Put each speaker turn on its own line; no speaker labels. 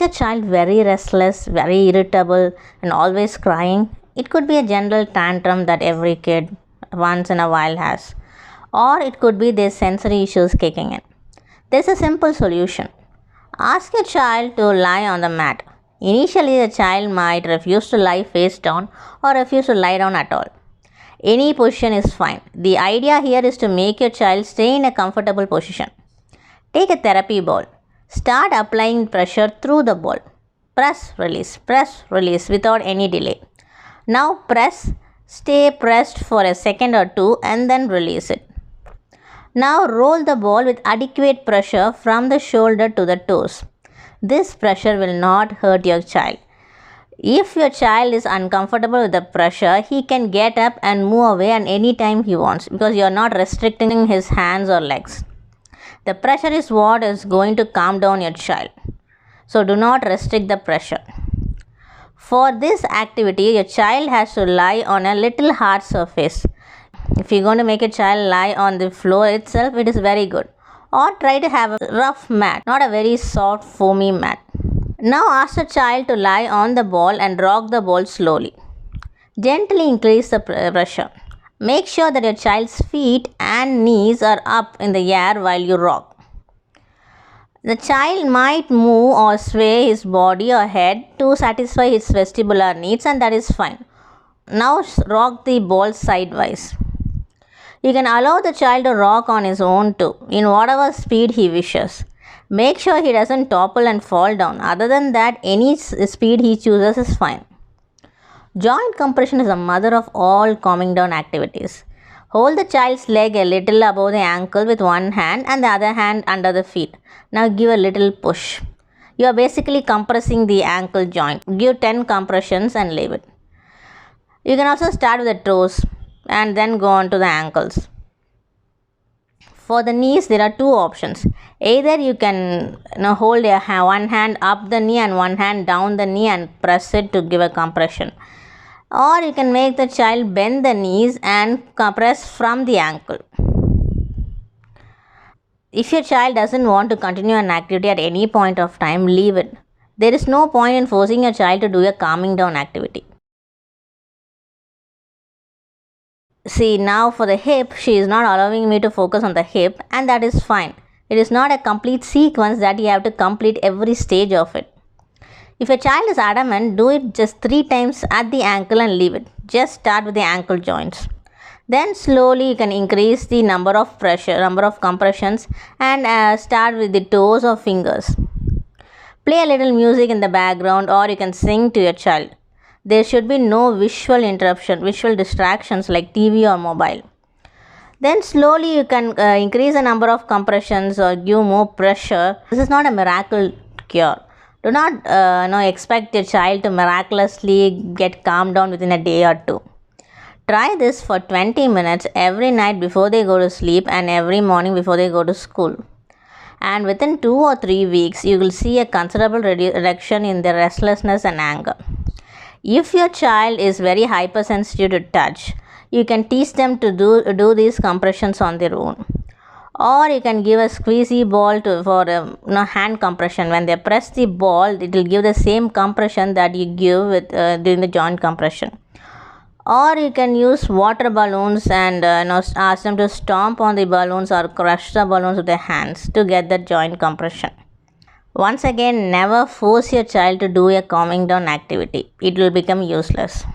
Is your child very restless, very irritable, and always crying? It could be a general tantrum that every kid once in a while has, or it could be their sensory issues kicking in. There's a simple solution. Ask your child to lie on the mat. Initially, the child might refuse to lie face down or refuse to lie down at all. Any position is fine. The idea here is to make your child stay in a comfortable position. Take a therapy ball. Start applying pressure through the ball. Press, release without any delay. Now press, stay pressed for a second or two and then release it. Now roll the ball with adequate pressure from the shoulder to the toes. This pressure will not hurt your child. If your child is uncomfortable with the pressure, he can get up and move away at any time he wants because you are not restricting his hands or legs. The pressure is what is going to calm down your child. So do not restrict the pressure. For this activity, your child has to lie on a little hard surface. If you're going to make a child lie on the floor itself, it is very good. Or try to have a rough mat, not a very soft foamy mat. Now ask the child to lie on the ball and rock the ball slowly. Gently increase the pressure. Make sure that your child's feet and knees are up in the air while you rock. The child might move or sway his body or head to satisfy his vestibular needs, and that is fine. Now rock the ball sidewise. You can allow the child to rock on his own too, in whatever speed he wishes. Make sure he doesn't topple and fall down. Other than that, any speed he chooses is fine. Joint compression is the mother of all calming down activities. Hold the child's leg a little above the ankle with one hand and the other hand under the feet. Now give a little push. You are basically compressing the ankle joint. Give 10 compressions and leave it. You can also start with the toes and then go on to the ankles. For the knees, there are two options. Either you can hold one hand up the knee and one hand down the knee and press it to give a compression. Or you can make the child bend the knees and compress from the ankle. If your child doesn't want to continue an activity at any point of time, leave it. There is no point in forcing your child to do a calming down activity. See, now for the hip, she is not allowing me to focus on the hip, and that is fine. It is not a complete sequence that you have to complete every stage of it. If a child is adamant, do it just 3 times at the ankle and leave it. Just start with the ankle joints. Then slowly you can increase the number of compressions and start with the toes or fingers. Play a little music in the background or you can sing to your child. There should be no visual distractions like TV or mobile. Then slowly you can increase the number of compressions or give more pressure. This is not a miracle cure. Do not expect your child to miraculously get calmed down within a day or two. Try this for 20 minutes every night before they go to sleep and every morning before they go to school. And within 2 or 3 weeks, you will see a considerable reduction in their restlessness and anger. If your child is very hypersensitive to touch, you can teach them to do these compressions on their own. Or you can give a squeezy ball for hand compression. When they press the ball, it will give the same compression that you give during the joint compression. Or you can use water balloons and ask them to stomp on the balloons or crush the balloons with their hands to get the joint compression. Once again, never force your child to do a calming down activity. It will become useless.